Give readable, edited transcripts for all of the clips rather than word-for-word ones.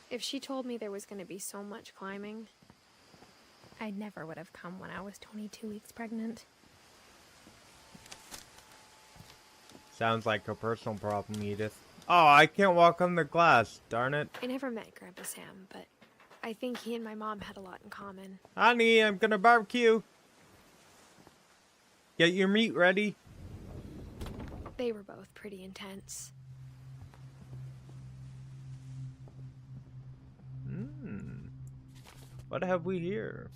If she told me there was going to be so much climbing, I never would have come when I was 22 weeks pregnant. Sounds like a personal problem, Edith. Oh, I can't walk on the glass, darn it. I never met Grandpa Sam, but I think he and my mom had a lot in common. Honey, I'm gonna barbecue. Get your meat ready. They were both pretty intense. What have we here?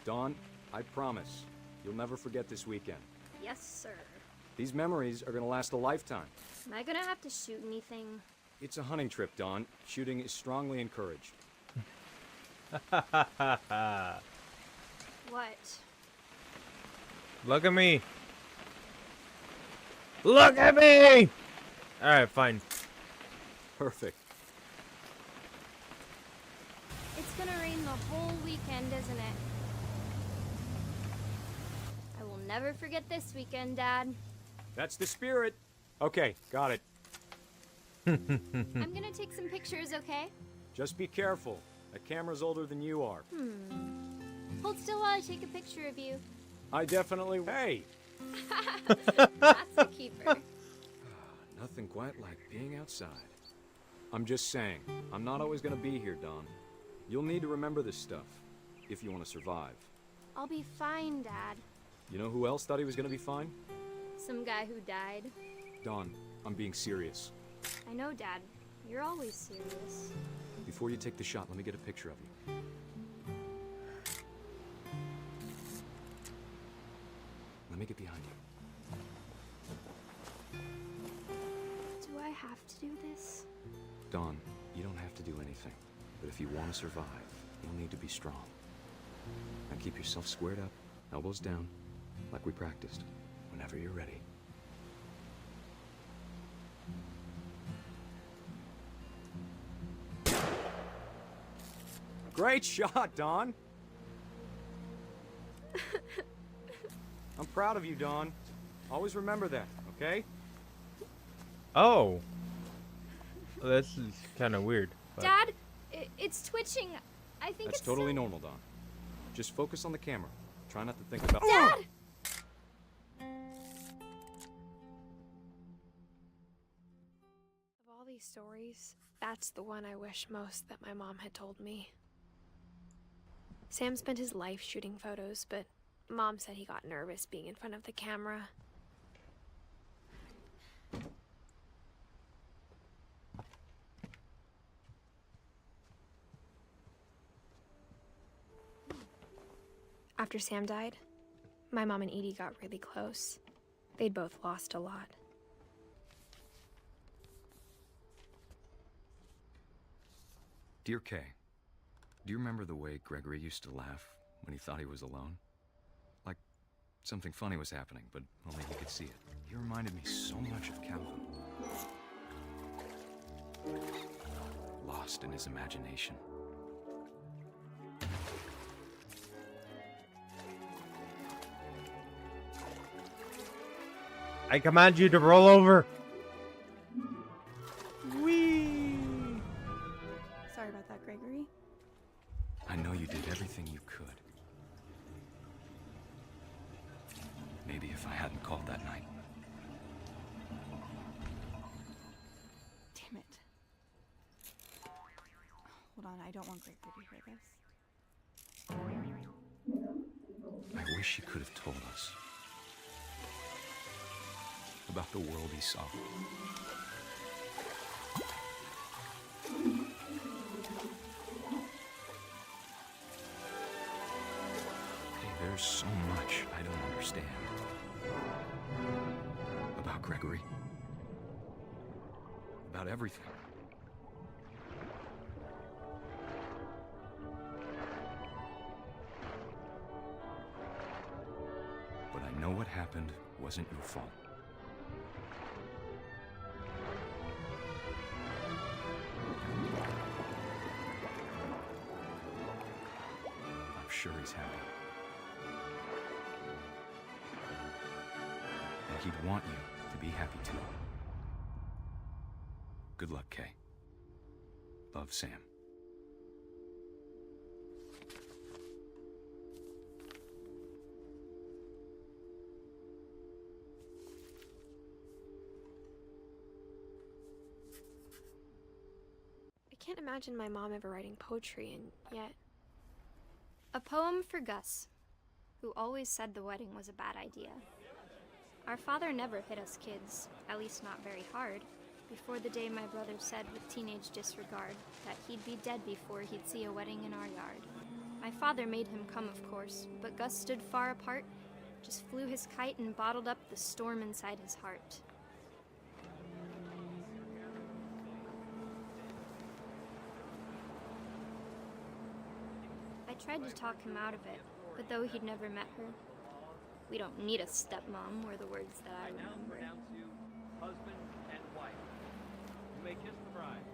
Dawn, I promise, you'll never forget this weekend. Yes, sir. These memories are gonna last a lifetime. Am I gonna have to shoot anything? It's a hunting trip, Dawn. Shooting is strongly encouraged. What? Look at me. Look at me! Alright, fine. Perfect. It's gonna rain the whole weekend, isn't it? I will never forget this weekend, Dad. That's the spirit. Okay, got it. I'm gonna take some pictures, okay? Just be careful. That camera's older than you are. Hold still while I take a picture of you. I definitely... Hey! That's a keeper. Nothing quite like being outside. I'm just saying, I'm not always gonna be here, Dawn. You'll need to remember this stuff, if you want to survive. I'll be fine, Dad. You know who else thought he was gonna be fine? Some guy who died. Dawn, I'm being serious. I know, Dad. You're always serious. Before you take the shot, let me get a picture of you. Let me get behind you. Do I have to do this? Dawn, you don't have to do anything. But if you want to survive, you'll need to be strong. Now keep yourself squared up, elbows down, like we practiced, whenever you're ready. Great shot, Dawn! I'm proud of you, Dawn. Always remember that, okay? Oh. This is kind of weird. But... Dad, it's twitching. I think That's it's totally so... normal, Dawn. Just focus on the camera. Try not to think about... Dad! Of all these stories, that's the one I wish most that my mom had told me. Sam spent his life shooting photos, but Mom said he got nervous being in front of the camera. After Sam died, my mom and Edie got really close. They'd both lost a lot. Dear Kay, do you remember the way Gregory used to laugh when he thought he was alone? Like something funny was happening, but only he could see it. He reminded me so much of Calvin. Lost in his imagination. I command you to roll over. Whee! Sorry about that, Gregory. I know you did everything you could. Maybe if I hadn't called that night. Damn it. Hold on, I don't want Gregory to hear this. I wish he could have told us about the world he saw. Hey, there's so much I don't understand about Gregory. About everything. But I know what happened wasn't your fault. sure he's happy. And he'd want you to be happy too. Good luck, Kay. Love, Sam. I can't imagine my mom ever writing poetry, and yet... A poem for Gus, who always said the wedding was a bad idea. Our father never hit us kids, at least not very hard, before the day my brother said with teenage disregard that he'd be dead before he'd see a wedding in our yard. My father made him come, of course, but Gus stood far apart, just flew his kite and bottled up the storm inside his heart. I tried to talk him out of it, but though he'd never met her, we don't need a stepmom were the words that I Now we're remember. down to husband and wife. You may kiss the bride.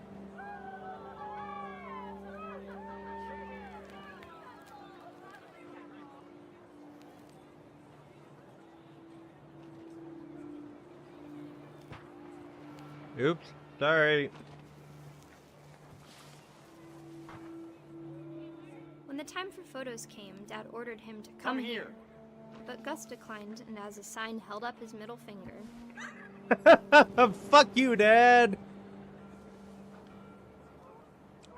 Oops. Sorry. When the time for photos came, Dad ordered him to come here. But Gus declined and as a sign held up his middle finger. Fuck you, Dad.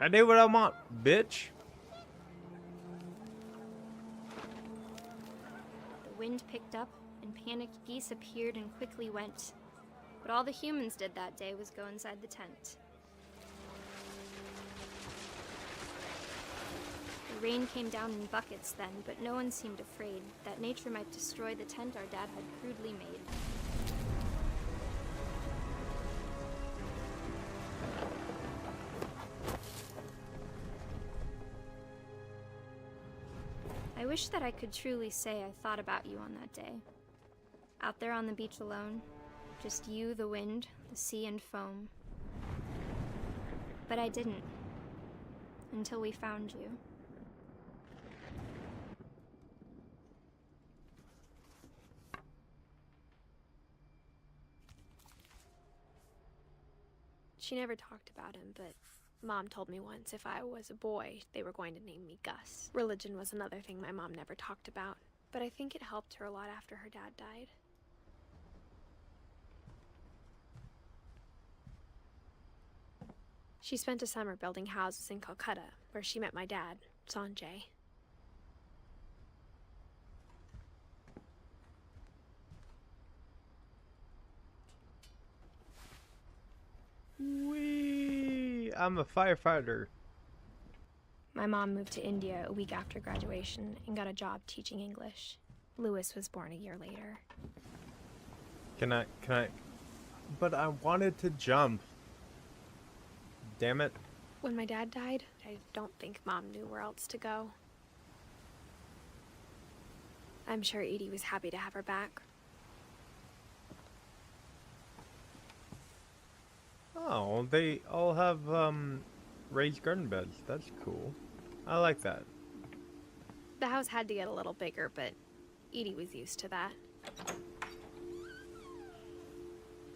I do what I want, bitch. The wind picked up and panicked geese appeared and quickly went. But all the humans did that day was go inside the tent. The rain came down in buckets then, but no one seemed afraid that nature might destroy the tent our dad had crudely made. I wish that I could truly say I thought about you on that day. Out there on the beach alone, just you, the wind, the sea, and foam. But I didn't. Until we found you. She never talked about him, but Mom told me once if I was a boy, they were going to name me Gus. Religion was another thing my mom never talked about, but I think it helped her a lot after her dad died. She spent a summer building houses in Calcutta, where she met my dad, Sanjay. Wee! I'm a firefighter. My mom moved to India a week after graduation and got a job teaching English. Lewis was born a year later. Can I? But I wanted to jump. Damn it. When my dad died, I don't think Mom knew where else to go. I'm sure Edie was happy to have her back. Oh, they all have raised garden beds. That's cool. I like that. The house had to get a little bigger, but Edie was used to that.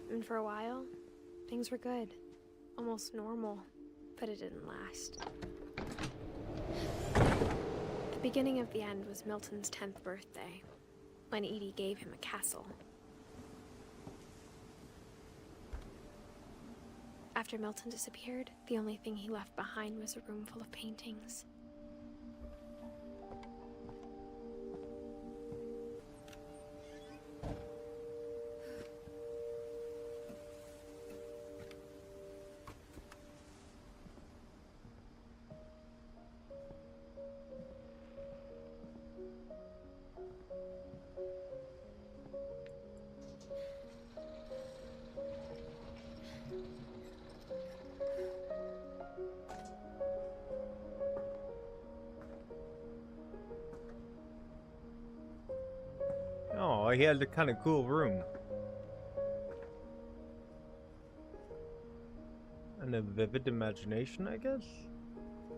And for a while, things were good. Almost normal, but it didn't last. The beginning of the end was Milton's 10th birthday, when Edie gave him a castle. After Milton disappeared, the only thing he left behind was a room full of paintings. Oh, he has a kind of cool room. And a vivid imagination, I guess?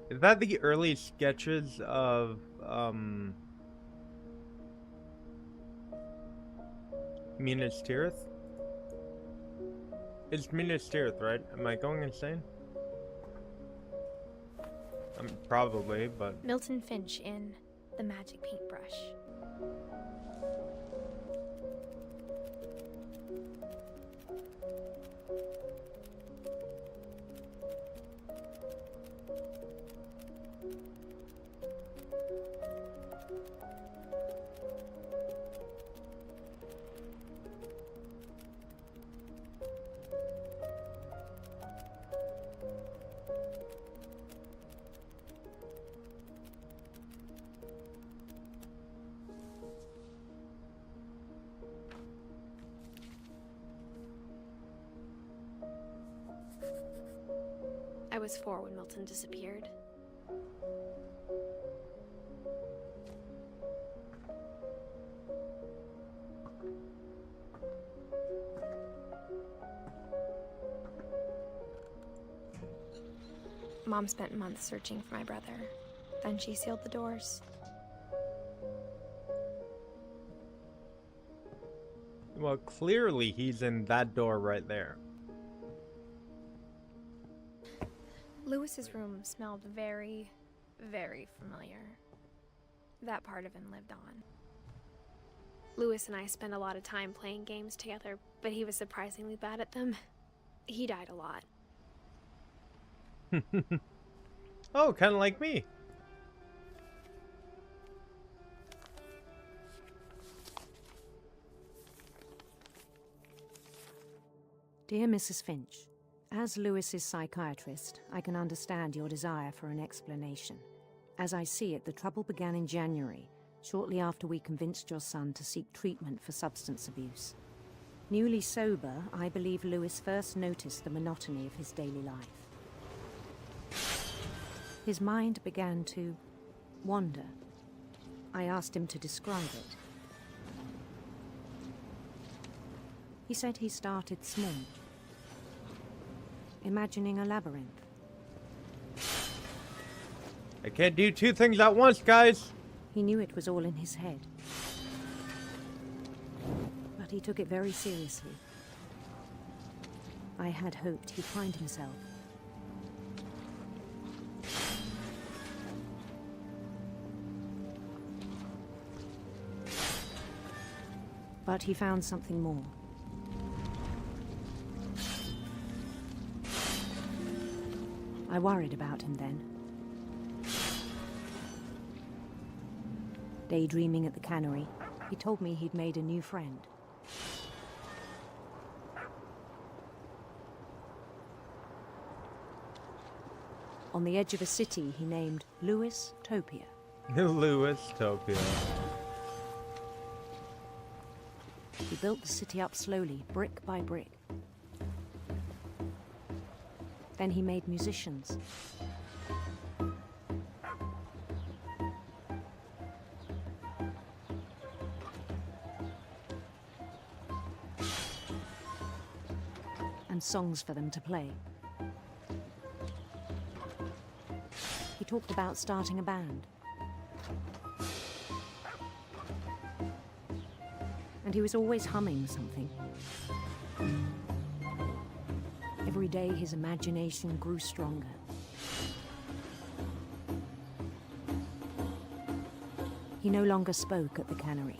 Is that the early sketches of Minas Tirith? It's Minas Tirith, right? Am I going insane? Probably, but... Milton Finch in The Magic Paintbrush. I was 4 when Milton disappeared. Mom spent months searching for my brother. Then she sealed the doors. Well, clearly he's in that door right there. Lewis's room smelled very, very familiar. That part of him lived on. Lewis and I spent a lot of time playing games together, but he was surprisingly bad at them. He died a lot. Oh, kind of like me. Dear Mrs. Finch, as Lewis's psychiatrist, I can understand your desire for an explanation. As I see it, the trouble began in January, shortly after we convinced your son to seek treatment for substance abuse. Newly sober, I believe Lewis first noticed the monotony of his daily life. His mind began to wander. I asked him to describe it. He said he started small, imagining a labyrinth. I can't do 2 things at once, guys. He knew it was all in his head, but he took it very seriously. I had hoped he'd find himself. But he found something more. I worried about him then. Daydreaming at the cannery, he told me he'd made a new friend. On the edge of a city he named Lewis Topia. Lewis Topia. He built the city up slowly, brick by brick. Then he made musicians. And songs for them to play. He talked about starting a band. And he was always humming something. Every day his imagination grew stronger. He no longer spoke at the cannery.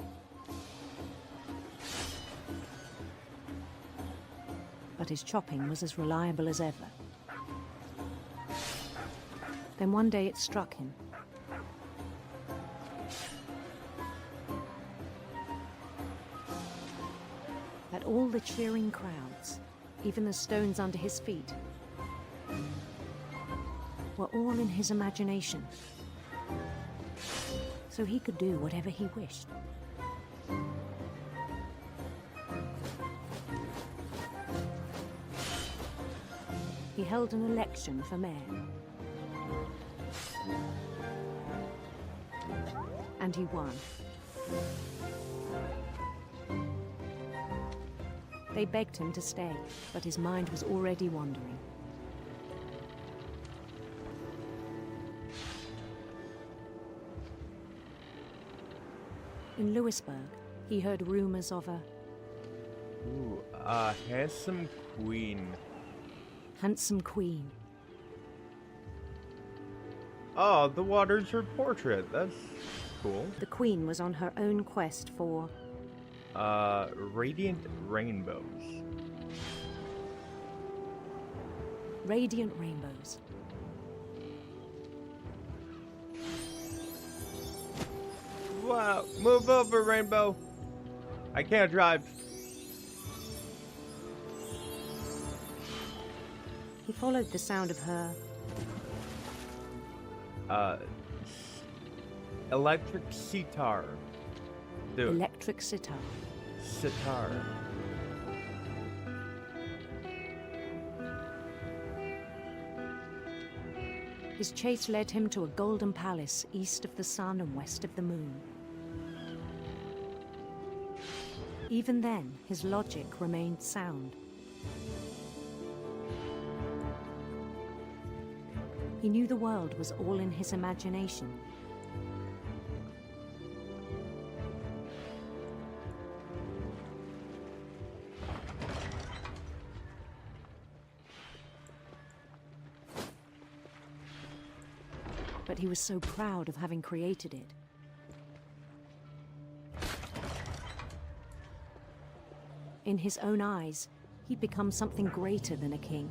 But his chopping was as reliable as ever. Then one day it struck him. That all the cheering crowds, even the stones under his feet, were all in his imagination, so he could do whatever he wished. He held an election for mayor. And he won. They begged him to stay, but his mind was already wandering. In Louisburg, he heard rumors of a Ooh, handsome queen. handsome queen. Oh, the water's her portrait. That's cool. The queen was on her own quest for Radiant rainbows. radiant rainbows. Wow, move over, rainbow. I can't drive. He followed the sound of her Electric sitar. Dude, electric sitar. sitar. His chase led him to a golden palace east of the sun and west of the moon. Even then, his logic remained sound. He knew the world was all in his imagination. But he was so proud of having created it. In his own eyes, he'd become something greater than a king.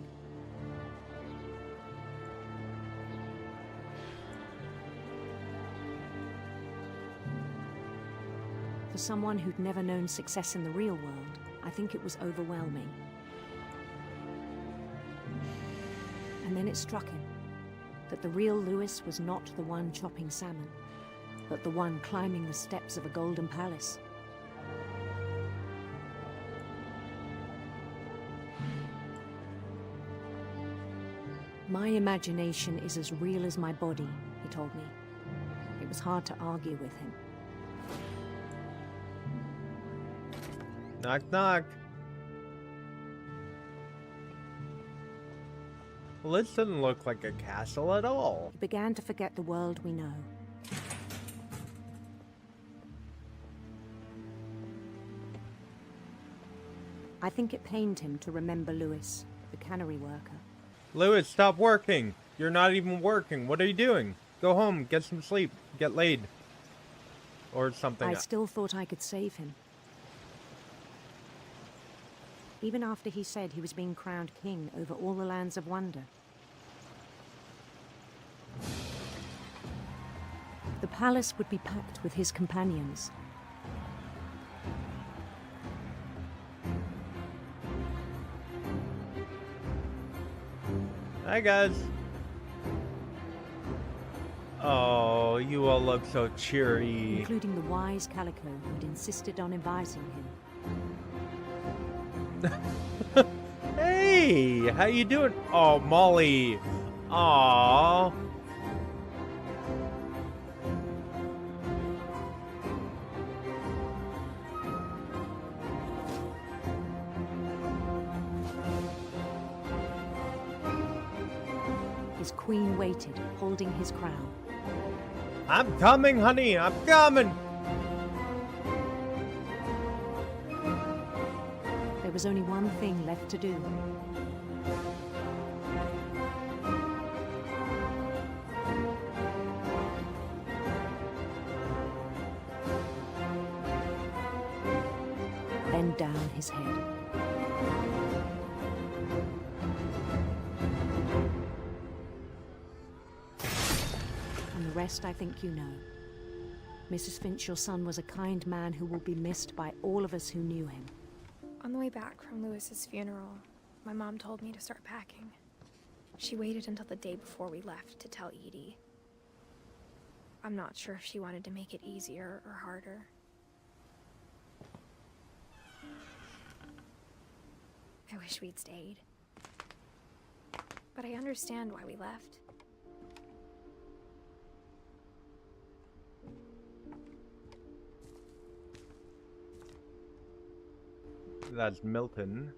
For someone who'd never known success in the real world, I think it was overwhelming. And then it struck him that the real Lewis was not the one chopping salmon, but the one climbing the steps of a golden palace. My imagination is as real as my body, he told me. It was hard to argue with him. Knock, knock. Well, this doesn't look like a castle at all. He began to forget the world we know. I think it pained him to remember Lewis, the cannery worker. Lewis, stop working. You're not even working. What are you doing? Go home, get some sleep, get laid. Or something. I still thought I could save him. Even after he said he was being crowned king over all the lands of wonder. The palace would be packed with his companions. Hi, guys. Oh, you all look so cheery. Including the wise Calico who'd insisted on inviting him. Hey, how you doing? Oh, Molly. Aww. His queen waited, holding his crown. I'm coming, honey. I'm coming. There was only one thing left to do. Bend down his head. And the rest I think you know. Mrs. Finch, your son was a kind man who will be missed by all of us who knew him. On the way back from Lewis's funeral, my mom told me to start packing. She waited until the day before we left to tell Edie. I'm not sure if she wanted to make it easier or harder. I wish we'd stayed. But I understand why we left. That's Milton.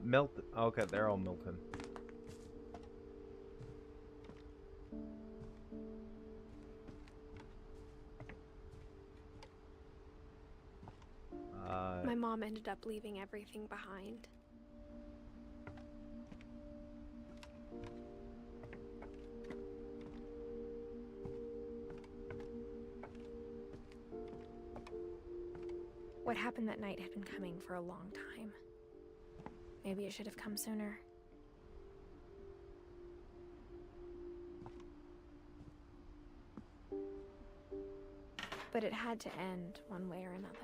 Milton. Okay, they're all Milton. Mom ended up leaving everything behind. What happened that night had been coming for a long time. Maybe it should have come sooner. But it had to end one way or another.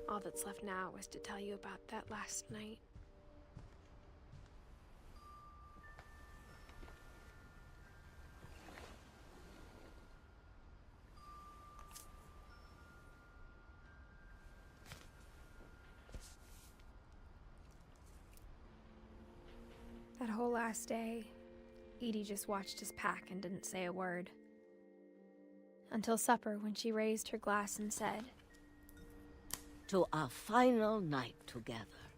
All that's left now was to tell you about that last night. That whole last day, Edie just watched us pack and didn't say a word. Until supper, when she raised her glass and said, "To our final night together,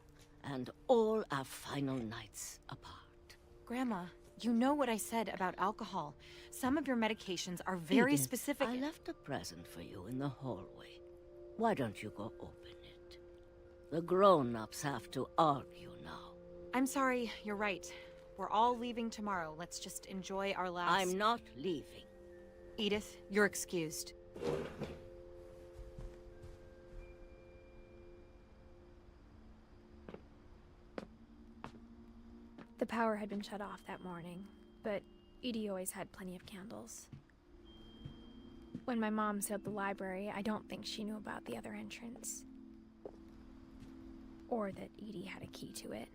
and all our final nights apart." Grandma, you know what I said about alcohol. Some of your medications are very Edith, specific. I left a present for you in the hallway. Why don't you go open it? The grown-ups have to argue now. I'm sorry, you're right. We're all leaving tomorrow. Let's just enjoy our last... I'm not leaving. Edith, you're excused. The power had been shut off that morning, but Edie always had plenty of candles. When my mom sealed the library, I don't think she knew about the other entrance. Or that Edie had a key to it.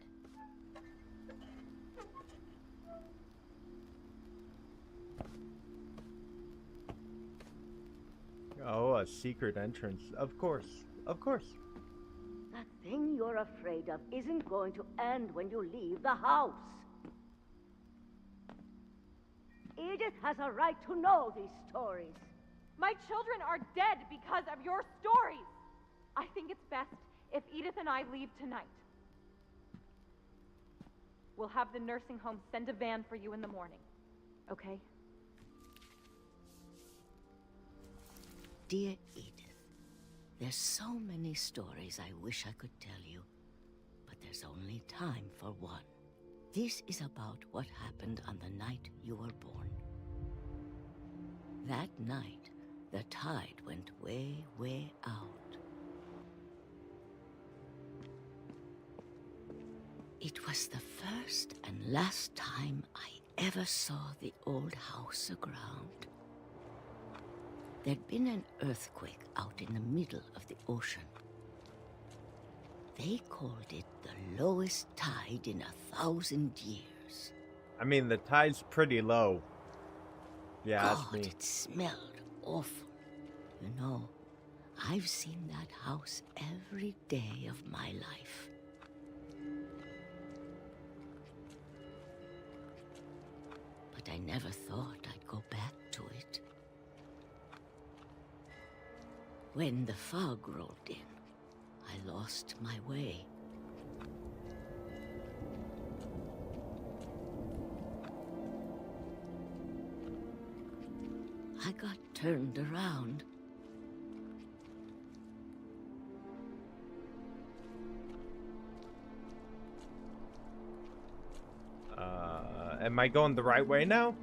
Oh, a secret entrance. Of course. Of course. That thing you're afraid of isn't going to end when you leave the house. Edith has a right to know these stories. My children are dead because of your stories. I think it's best if Edith and I leave tonight. We'll have the nursing home send a van for you in the morning, okay? Dear Edith, there's so many stories I wish I could tell you, but there's only time for one. This is about what happened on the night you were born. That night, the tide went way, way out. It was the first and last time I ever saw the old house aground. There'd been an earthquake out in the middle of the ocean. They called it the lowest tide in 1,000 years. I mean, the tide's pretty low. Yeah, God, ask me. it smelled awful. You know, I've seen that house every day of my life. But I never thought I'd go back to it. When the fog rolled in, I lost my way. I got turned around. Am I going the right way now?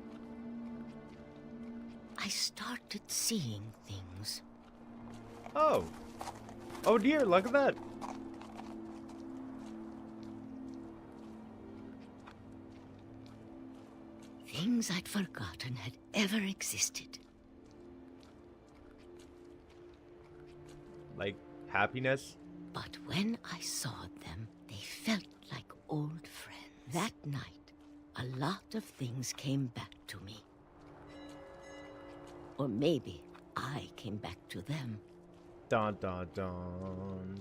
I started seeing things. Oh. Oh dear, look at that. Things I'd forgotten had ever existed. Like happiness? But when I saw them, they felt like old friends. That night, a lot of things came back to me. Or maybe I came back to them. Dun dun dun.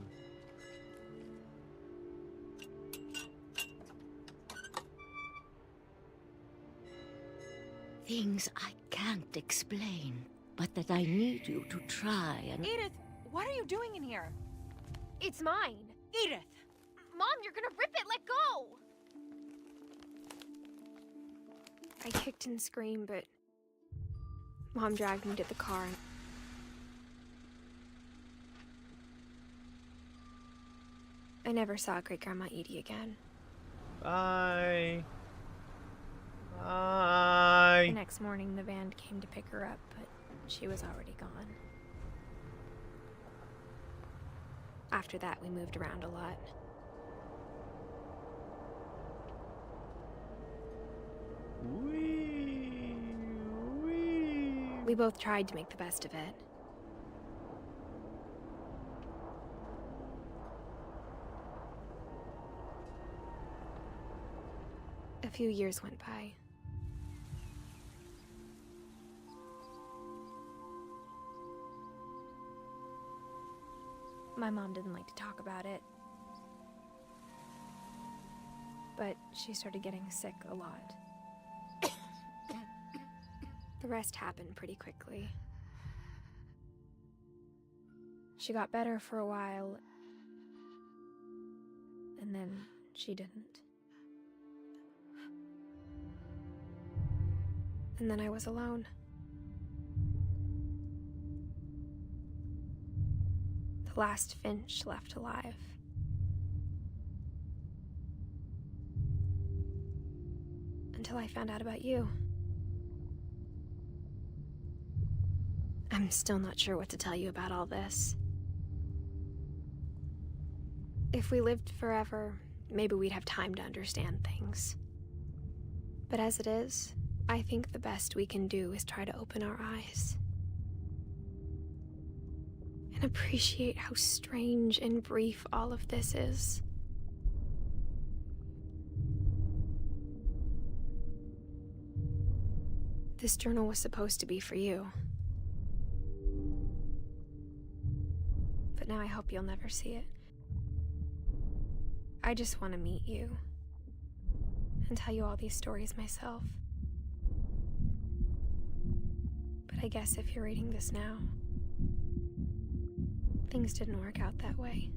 Things I can't explain, but that I need you to try and... Edith, what are you doing in here? It's mine. Edith! Mom, you're gonna rip it! Let go! I kicked and screamed, but Mom dragged me to the car. I never saw Great Grandma Edie again. Bye. The Bye. next morning, the van came to pick her up, but she was already gone. After that, we moved around a lot. Wee. We both tried to make the best of it. A few years went by. My mom didn't like to talk about it, but she started getting sick a lot. The rest happened pretty quickly. She got better for a while, and then she didn't. And then I was alone. The last Finch left alive. Until I found out about you. I'm still not sure what to tell you about all this. If we lived forever, maybe we'd have time to understand things. But as it is, I think the best we can do is try to open our eyes. And appreciate how strange and brief all of this is. This journal was supposed to be for you. But now I hope you'll never see it. I just want to meet you and tell you all these stories myself. But I guess if you're reading this now, things didn't work out that way.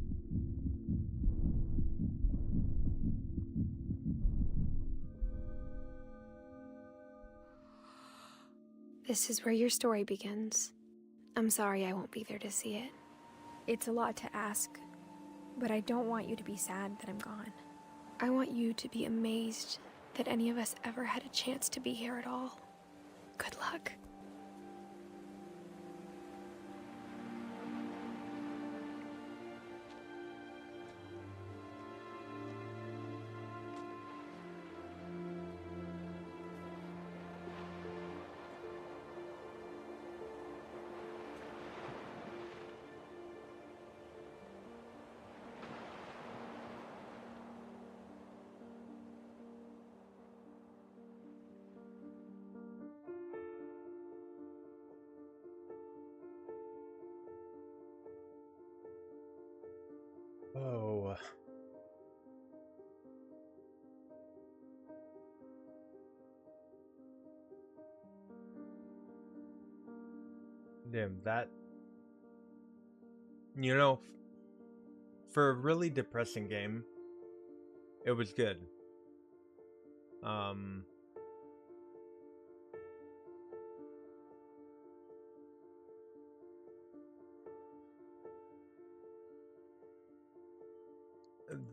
This is where your story begins. I'm sorry I won't be there to see it. It's a lot to ask, but I don't want you to be sad that I'm gone. I want you to be amazed that any of us ever had a chance to be here at all. Good luck. Oh. Damn, that... You know, for a really depressing game, it was good.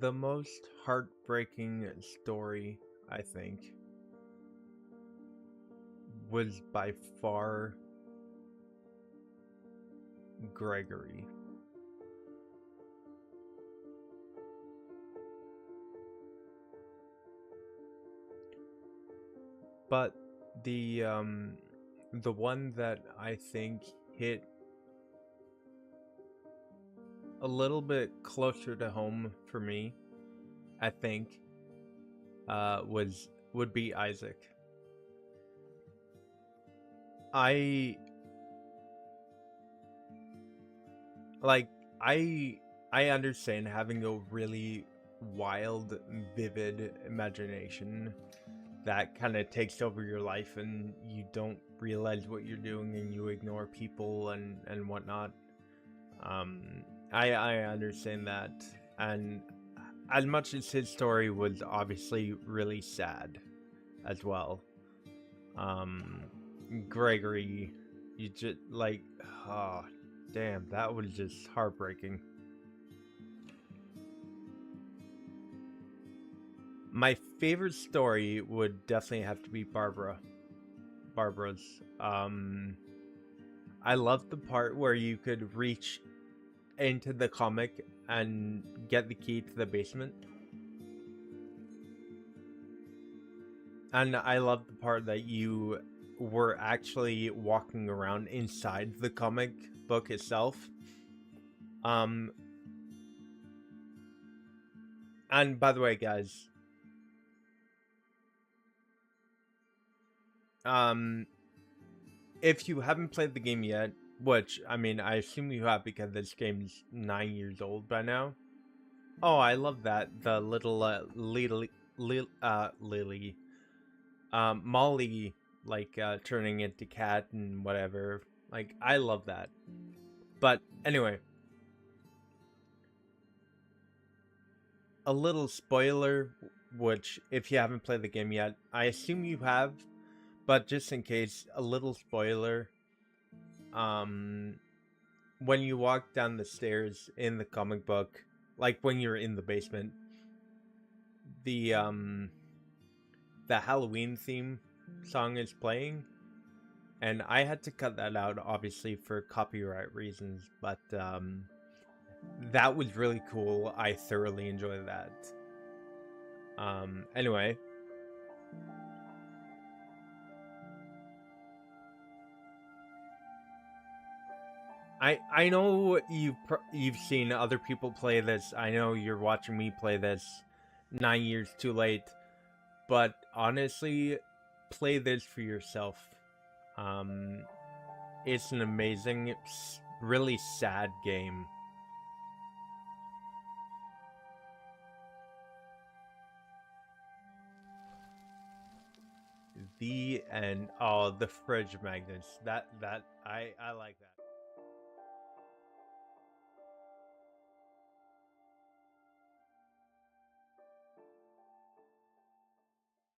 The most heartbreaking story, I think, was by far Gregory. But the one that I think hit a little bit closer to home for me, I think, would be Isaac. I understand having a really wild, vivid imagination that kind of takes over your life and you don't realize what you're doing and you ignore people and whatnot. I understand that, and as much as his story was obviously really sad as well, Gregory, you just like, oh damn, that was just heartbreaking. My favorite story would definitely have to be Barbara's. I love the part where you could reach into the comic and get the key to the basement. And I love the part that you were actually walking around inside the comic book itself. And by the way, guys, if you haven't played the game yet, which, I mean, I assume you have because this game's 9 years old by now. Oh, I love that. The little Lily, Molly, like, turning into cat and whatever. Like, I love that. But anyway, a little spoiler, which if you haven't played the game yet, I assume you have, but just in case, a little spoiler. When you walk down the stairs in the comic book, like when you're in the basement, the Halloween theme song is playing, and I had to cut that out obviously for copyright reasons, but that was really cool. I thoroughly enjoyed that. Anyway, I know you've seen other people play this. I know you're watching me play this 9 years too late, but honestly, play this for yourself. It's an amazing, really sad game. The end. Oh, the fridge magnets. That I like that.